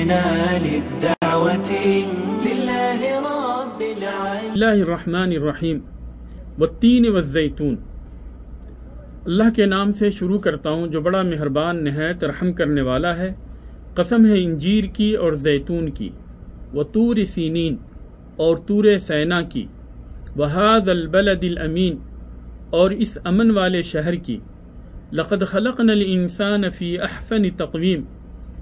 جئنا للدعوة لله رب العالمين. اللہ الرحمن الرحیم والتین والزیتون. اللہ کے نام سے شروع کرتا ہوں جو بڑا مہربان نہایت رحم کرنے والا ہے. قسم ہے انجیر کی اور زیتون کی، وطور سینین اور طور سینا کی، وہذا البلد الامین اور اس امن والے شہر کی. لقد خلقنا الانسان فی احسن تقویم،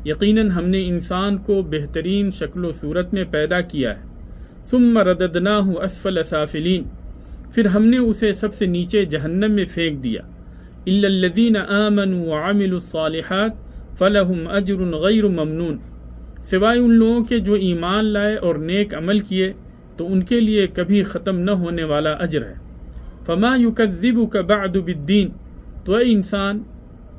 یقیناً ہم نے انسان کو بہترین شکل و صورت میں پیدا کیا ہے. ثم رددناہ اسفل سافلین، پھر ہم نے اسے سب سے نیچے جہنم میں پھینک دیا. الا الذین آمنوا وعملوا الصالحات فلہم اجر غیر ممنون، سوائے ان لوگوں کے جو ایمان لائے اور نیک عمل کیے تو ان کے لیے کبھی ختم نہ ہونے والا اجر ہے. فما یکذبک بعد بالدین، تو اے انسان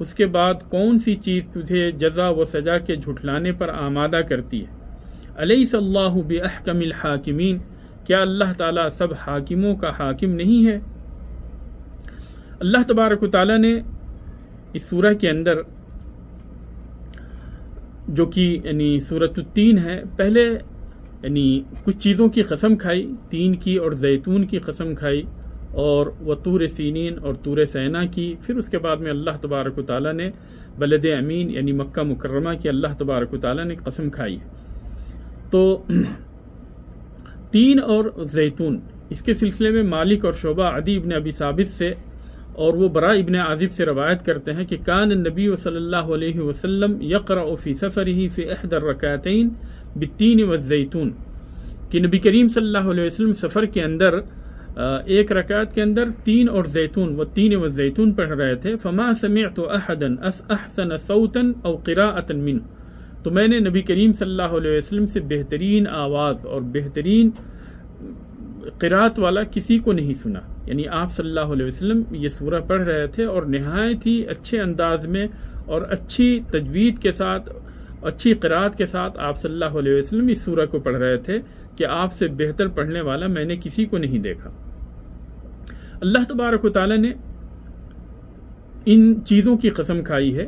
اس کے بعد کون سی چیز تجھے جزا و سزا کے جھٹلانے پر آمادہ کرتی ہے. الیس اللہ باحکم الحاکمین، کیا اللہ تعالیٰ سب حاکموں کا حاکم نہیں ہے؟ اللہ تبارک و تعالیٰ نے اس سورہ کے اندر جو کہ یعنی سورۃ التین ہے، پہلے یعنی کچھ چیزوں کی قسم کھائی، تین کی اور زیتون کی قسم کھائی، اور وہ طور سینین اور طور سینا کی. پھر اس کے بعد میں اللہ تبارک و تعالیٰ نے بلد امین یعنی مکہ مکرمہ کی اللہ تبارک و تعالیٰ نے قسم کھائی. تو تین اور زیتون، اس کے سلسلے میں مالک اور شعبہ عدی ابن ابی ثابت سے اور وہ براء ابن عازب سے روایت کرتے ہیں کہ کان النبی صلی اللہ علیہ وسلم یقرأ فی سفرہ فی احدى الرکعتین بالتین والزیتون، کہ نبی کریم صلی اللہ علیہ وسلم سفر کے اندر ایک رکعت کے اندر تین اور زیتون والتین والزیتون پڑھ رہے تھے. فما سمعت احدا احسن صوتا او قراءة منه، تو میں نے نبی کریم صلی اللہ علیہ وسلم سے بہترین آواز اور بہترین قرات والا کسی کو نہیں سنا. یعنی آپ صلی اللہ علیہ وسلم یہ سورہ پڑھ رہے تھے اور نہایت ہی اچھے انداز میں اور اچھی تجوید کے ساتھ، اچھی قرات کے ساتھ آپ صلی اللہ علیہ وسلم اس سورہ کو پڑھ رہے تھے کہ آپ سے بہتر پڑھنے والا میں نے کسی کو نہیں دیکھا. اللہ تبارک و تعالیٰ نے ان چیزوں کی قسم کھائی ہے،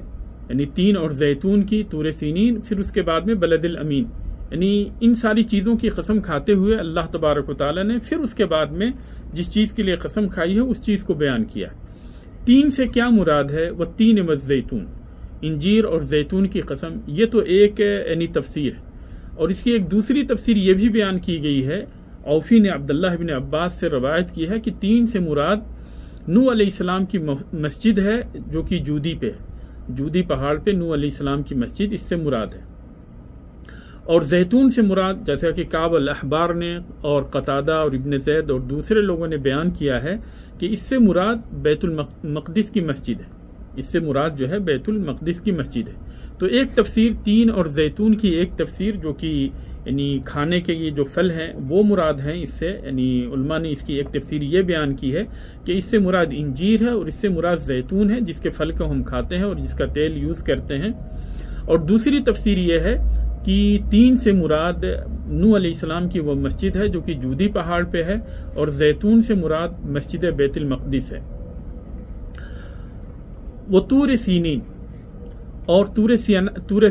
یعنی تین اور زیتون کی، طور سینین، پھر اس کے بعد میں بلد الامین، یعنی ان ساری چیزوں کی قسم کھاتے ہوئے اللہ تبارک و تعالیٰ نے پھر اس کے بعد میں جس چیز کے لیے قسم کھائی ہے اس چیز کو بیان کیا. تین سے کیا مراد ہے؟ والتین والزیتون، انجیر اور زیتون کی قسم. یہ تو ایک یعنی تفسیر ہے، اور اس کی ایک دوسری تفسیر یہ بھی بیان کی گئی ہے. اوفی نے عبداللہ بن عباس سے روایت کی ہے کہ تین سے مراد نوح علیہ السلام کی مسجد ہے جو کہ جودی پہ ہے، جودی پہاڑ پہ نوح علیہ السلام کی مسجد اس سے مراد ہے. اور زیتون سے مراد جیسا کہ کعب الاحبار نے اور قتادہ اور ابن زید اور دوسرے لوگوں نے بیان کیا ہے کہ اس سے مراد بیت المقدس کی مسجد ہے، اس سے مراد جو ہے بیت المقدس کی مسجد ہے. تو ایک تفسیر تین اور زیتون کی، ایک تفسیر جو کہ یعنی کھانے کے یہ جو پھل ہیں وہ مراد ہیں اس سے، یعنی علماء نے اس کی ایک تفسیر یہ بیان کی ہے کہ اس سے مراد انجیر ہے اور اس سے مراد زیتون ہے جس کے پھل کو ہم کھاتے ہیں اور جس کا تیل یوز کرتے ہیں. اور دوسری تفسیر یہ ہے کہ تین سے مراد نوح علیہ السلام کی وہ مسجد ہے جو کہ جودی پہاڑ پہ ہے، اور زیتون سے مراد مسجد بیت المقدس ہے. وہ طور سینین اور طور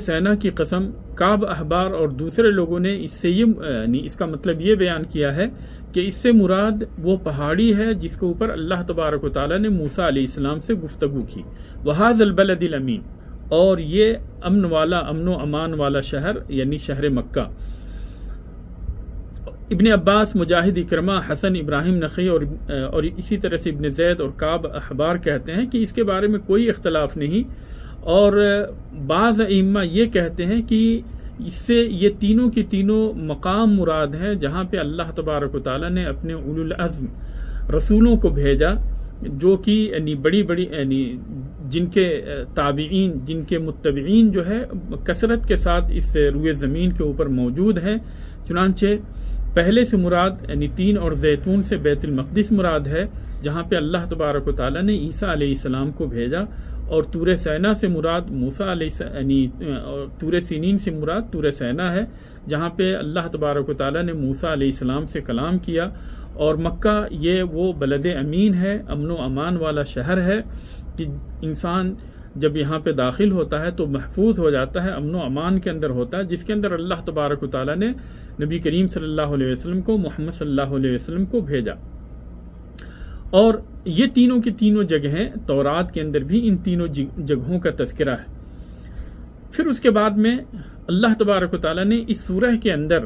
سینا کی قسم، کعب احبار اور دوسرے لوگوں نے اس سے یعنی اس کا مطلب یہ بیان کیا ہے کہ اس سے مراد وہ پہاڑی ہے جس کے اوپر اللہ تبارک و تعالیٰ نے موسیٰ علیہ السلام سے گفتگو کی. وَهَذَا الْبَلَدِ الْأَمِينَ، اور یہ امن و امان والا شہر یعنی شہر مکہ. ابن عباس، مجاہد، اکرمہ، حسن، ابراہیم نخعی اور اسی طرح سے ابن زید اور کعب احبار کہتے ہیں کہ اس کے بارے میں کوئی اختلاف نہیں. اور بعض ائمہ یہ کہتے ہیں کہ اس سے یہ تینوں کی تینوں مقام مراد ہیں جہاں پہ اللہ تبارک و تعالیٰ نے اپنے اولو العزم رسولوں کو بھیجا، جو کہ یعنی بڑی یعنی جن کے تابعین، جن کے متبعین جو ہے کثرت کے ساتھ اس روئے زمین کے اوپر موجود ہیں. چنانچہ پہلے سے مراد یعنی تین اور زیتون سے بیت المقدس مراد ہے جہاں پہ اللہ تبارک و تعالیٰ نے عیسیٰ علیہ السلام کو بھیجا، اور طور سینا سے مراد موسیٰ علیہ یعنی طور سینین سے مراد طور سینا ہے جہاں پہ اللہ تبارک و تعالیٰ نے موسیٰ علیہ السلام سے کلام کیا. اور مکہ یہ وہ بلد امین ہے، امن و امان والا شہر ہے کہ انسان جب یہاں پہ داخل ہوتا ہے تو محفوظ ہو جاتا ہے، امن و امان کے اندر ہوتا ہے، جس کے اندر اللہ تبارک و تعالیٰ نے نبی کریم صلی اللہ علیہ وسلم کو، محمد صلی اللہ علیہ وسلم کو بھیجا۔ اور یہ تینوں کی تینوں جگہیں تورات کے اندر بھی ان تینوں جگہوں کا تذکرہ ہے۔ پھر اس کے بعد میں اللہ تبارک و تعالیٰ نے اس سورہ کے اندر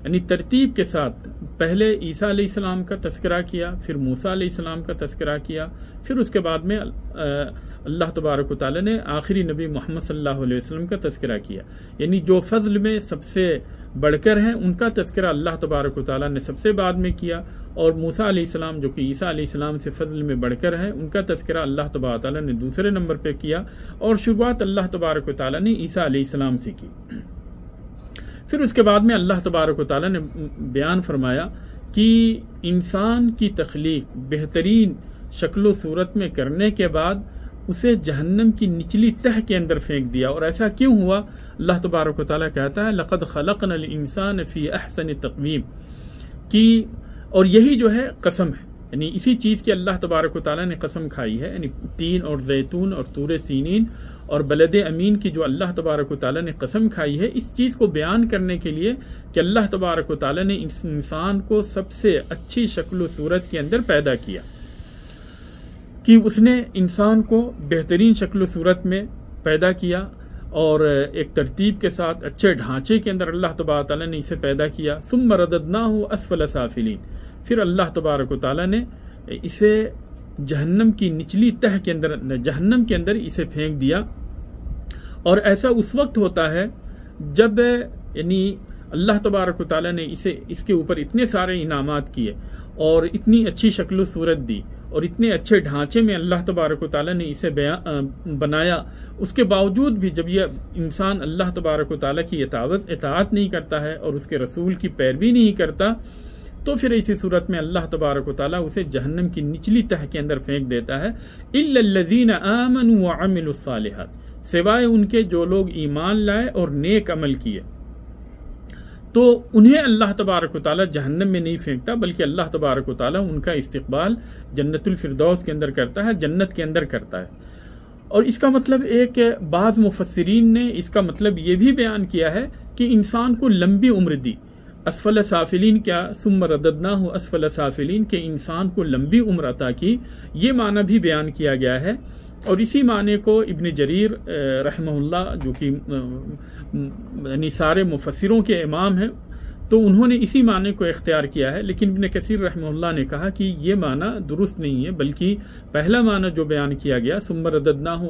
یعنی ترتیب کے ساتھ پہلے عیسیٰ علیہ السلام کا تذکرہ کیا، پھر موسیٰ علیہ السلام کا تذکرہ کیا، پھر اس کے بعد میں اللہ تبارک و تعالیٰ نے آخری نبی محمد صلی اللہ علیہ وسلم کا تذکرہ کیا، یعنی جو فضل میں سب سے بڑھ کر ہیں ان کا تذکرہ اللہ تبارک و تعالیٰ نے سب سے بعد میں کیا، اور موسیٰ علیہ السلام جو کہ عیسیٰ علیہ السلام سے فضل میں بڑھ کر ہیں ان کا تذکرہ اللہ تبارک و تعالیٰ نے دوسرے نمبر پہ کیا، اور شروعات اللہ تبارک و تعالیٰ نے عیسیٰ علیہ السلام سے کی۔ پھر اس کے بعد میں اللہ تبارک و تعالیٰ نے بیان فرمایا کہ انسان کی تخلیق بہترین شکل و صورت میں کرنے کے بعد اسے جہنم کی نچلی تہ کے اندر پھینک دیا، اور ایسا کیوں ہوا؟ اللہ تبارک و تعالیٰ کہتا ہے لَقَدْ خَلَقْنَا الْإِنسَانَ فِي أَحْسَنِ تَقْوِيمٍ، کہ اور یہی جو ہے قسم ہے، یعنی اسی چیز کی اللہ تبارک و تعالیٰ نے قسم کھائی ہے، یعنی تین اور زیتون اور طور سینین اور بلد امین کی جو اللہ تبارک و تعالیٰ نے قسم کھائی ہے، اس چیز کو بیان کرنے کے لیے کہ اللہ تبارک و تعالیٰ نے اس انسان کو سب سے اچھی شکل و صورت کے اندر پیدا کیا، کہ اس نے انسان کو بہترین شکل و صورت میں پیدا کیا اور ایک ترتیب کے ساتھ اچھے ڈھانچے کے اندر اللہ تبارک و تعالیٰ نے اسے پیدا کیا۔ ثم رددناہ اسفل سافلین، پھر اللہ تبارک و تعالیٰ نے اسے جہنم کی نچلی تہ کے اندر، جہنم کے اندر اسے پھینک دیا، اور ایسا اس وقت ہوتا ہے جب یعنی اللہ تبارک و تعالیٰ نے اس کے اوپر اتنے سارے انعامات کیے اور اتنی اچھی شکل و صورت دی اور اتنے اچھے ڈھانچے میں اللہ تبارک و تعالیٰ نے اسے بنایا، اس کے باوجود بھی جب یہ انسان اللہ تبارک و تعالیٰ کی اطاعت نہیں کرتا ہے اور اس کے رسول کی پیروی نہیں کرتا، تو پھر اسی صورت میں اللہ تبارک و تعالیٰ اسے جہنم کی نچلی تہ کے اندر پھینک دیتا ہے۔ اِلَّا الَّذِينَ آمَنُوا وَعَمِلُوا الصَّالِحَاتِ، سوائے ان کے جو لوگ ایمان لائے اور نیک عمل کیے، تو انہیں اللہ تبارک و تعالیٰ جہنم میں نہیں پھینکتا، بلکہ اللہ تبارک و تعالیٰ ان کا استقبال جنت الفردوس کے اندر کرتا ہے، جنت کے اندر کرتا ہے۔ اور اس کا مطلب ایک بعض مفسرین نے اس کا مطلب یہ بھی بیان کیا ہے کہ انسان کو لمبی عمر دی، اسفل سافلین کیا ثم رددناہ اسفل سافلین، کہ انسان کو لمبی عمر عطا کی، یہ معنی بھی بیان کیا گیا ہے۔ اور اسی معنی کو ابن جریر رحمہ اللہ جو کہ یعنی سارے مفسروں کے امام ہیں، تو انہوں نے اسی معنی کو اختیار کیا ہے، لیکن ابن کثیر رحمہ اللہ نے کہا کہ یہ معنی درست نہیں ہے، بلکہ پہلا معنی جو بیان کیا گیا ثم رددناہ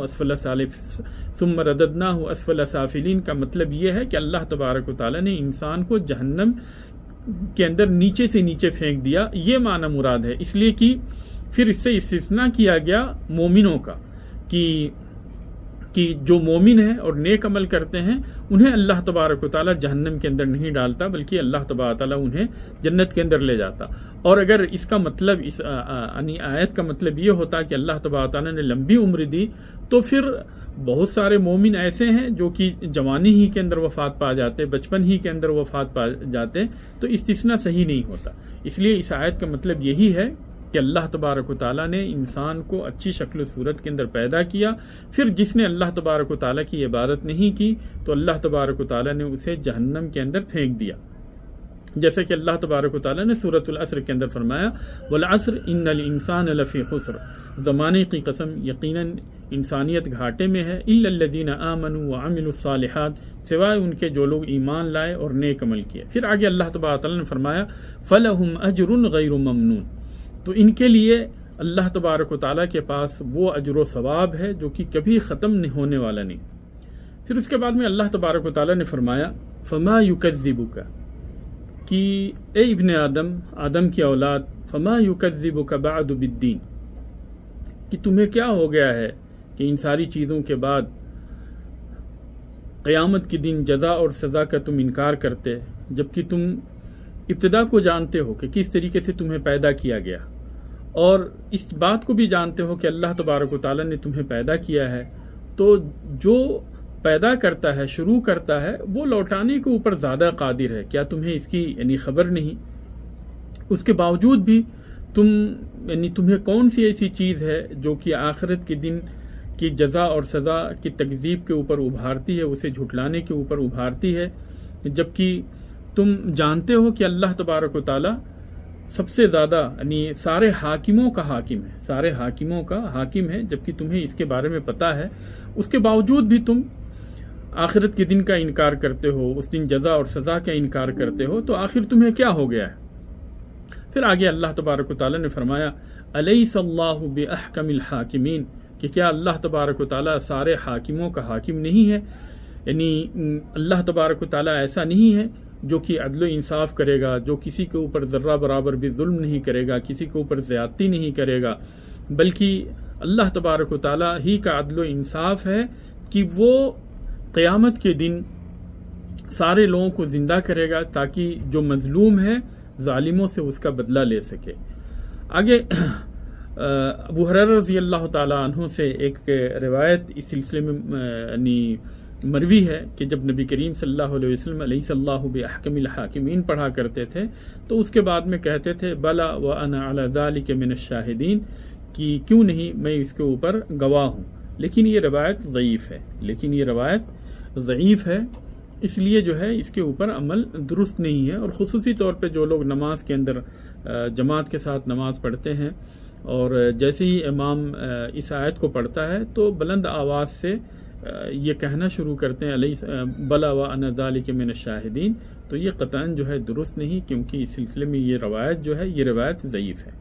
اسفل سافلین کا مطلب یہ ہے کہ اللہ تبارک و تعالیٰ نے انسان کو جہنم کے اندر نیچے سے نیچے پھینک دیا، یہ معنی مراد ہے۔ اس لیے کہ پھر اس سے استثناء کیا گیا مومنوں کا، کہ جو مومن ہیں اور نیک عمل کرتے ہیں انہیں اللہ تبارک و تعالیٰ جہنم کے اندر نہیں ڈالتا، بلکہ اللہ تبارک و تعالیٰ انہیں جنت کے اندر لے جاتا۔ اور اگر اس کا مطلب یعنی آیت کا مطلب یہ ہوتا کہ اللہ تبارک و تعالیٰ نے لمبی عمر دی، تو پھر بہت سارے مومن ایسے ہیں جو کہ جوانی ہی کے اندر وفات پا جاتے، بچپن ہی کے اندر وفات پا جاتے، تو استثناء صحیح نہیں ہوتا۔ اس لیے اس آیت کا مطلب یہی ہے کہ اللہ تبارک و تعالیٰ نے انسان کو اچھی شکل و صورت کے اندر پیدا کیا، پھر جس نے اللہ تبارک و تعالیٰ کی عبادت نہیں کی تو اللہ تبارک و تعالیٰ نے اسے جہنم کے اندر پھینک دیا، جیسے کہ اللہ تبارک و تعالیٰ نے سورۃ العصر کے اندر فرمایا والعصر ان الانسان لفی خسر، زمانے کی قسم یقیناً انسانیت گھاٹے میں ہے، الا الذین آمنوا وعملوا الصالحات، سوائے ان کے جو لوگ ایمان لائے اور نیک عمل کیے۔ پھر آگے اللہ تبارک و تعالیٰ نے فرمایا فلہم اجر غیر ممنون، تو ان کے لیے اللہ تبارک و تعالیٰ کے پاس وہ اجر و ثواب ہے جو کہ کبھی ختم نہیں ہونے والا نہیں۔ پھر اس کے بعد میں اللہ تبارک و تعالیٰ نے فرمایا فما یکذبک، کہ اے ابن آدم کی اولاد، فما یکذبک بعد بالدین، کہ تمہیں کیا ہو گیا ہے کہ ان ساری چیزوں کے بعد قیامت کے دن جزا اور سزا کا تم انکار کرتے، جبکہ تم ابتدا کو جانتے ہو کہ کس طریقے سے تمہیں پیدا کیا گیا، اور اس بات کو بھی جانتے ہو کہ اللہ تبارک و تعالیٰ نے تمہیں پیدا کیا ہے، تو جو پیدا کرتا ہے، شروع کرتا ہے، وہ لوٹانے کے اوپر زیادہ قادر ہے، کیا تمہیں اس کی یعنی خبر نہیں؟ اس کے باوجود بھی تمہیں کون سی ایسی چیز ہے جو کہ آخرت کے دن کی جزا اور سزا کی تکذیب کے اوپر ابھارتی ہے، اسے جھٹلانے کے اوپر ابھارتی ہے، جبکہ تم جانتے ہو کہ اللہ تبارک و تعالی سب سے زیادہ یعنی سارے حاکموں کا حاکم ہے، سارے حاکموں کا حاکم ہے، جبکہ تمہیں اس کے بارے میں پتہ ہے، اس کے باوجود بھی تم آخرت کے دن کا انکار کرتے ہو، اس دن جزا اور سزا کا انکار کرتے ہو، تو آخر تمہیں کیا ہو گیا ہے؟ پھر آگے اللہ تبارک و تعالی نے فرمایا الیس اللہ باحکم الحاکمین، کہ کیا اللہ تبارک و تعالی سارے حاکموں کا حاکم نہیں ہے؟ یعنی اللہ تبارک و تعالی ایسا نہیں ہے جو کہ عدل و انصاف کرے گا، جو کسی کے اوپر ذرہ برابر بھی ظلم نہیں کرے گا، کسی کے اوپر زیادتی نہیں کرے گا، بلکہ اللہ تبارک و تعالی ہی کا عدل و انصاف ہے کہ وہ قیامت کے دن سارے لوگوں کو زندہ کرے گا تاکہ جو مظلوم ہے ظالموں سے اس کا بدلہ لے سکے۔ آگے ابو ہریرہ رضی اللہ تعالی عنہ سے ایک روایت اس سلسلے میں یعنی مروی ہے کہ جب نبی کریم صلی اللہ علیہ وسلم الیس اللہ باحکم الحاکمین پڑھا کرتے تھے تو اس کے بعد میں کہتے تھے بلا وانا علی ذلک من الشاہدین، کہ کیوں نہیں میں اس کے اوپر گواہ ہوں، لیکن یہ روایت ضعیف ہے، اس لیے جو ہے اس کے اوپر عمل درست نہیں ہے، اور خصوصی طور پہ جو لوگ نماز کے اندر جماعت کے ساتھ نماز پڑھتے ہیں اور جیسے ہی امام اس آیت کو پڑھتا ہے تو بلند آواز سے یہ کہنا شروع کرتے ہیں علیہ بلا وانا ذالک من الشاہدین، تو یہ قطعاً جو ہے درست نہیں، کیونکہ اس سلسلے میں یہ روایت ضعیف ہے۔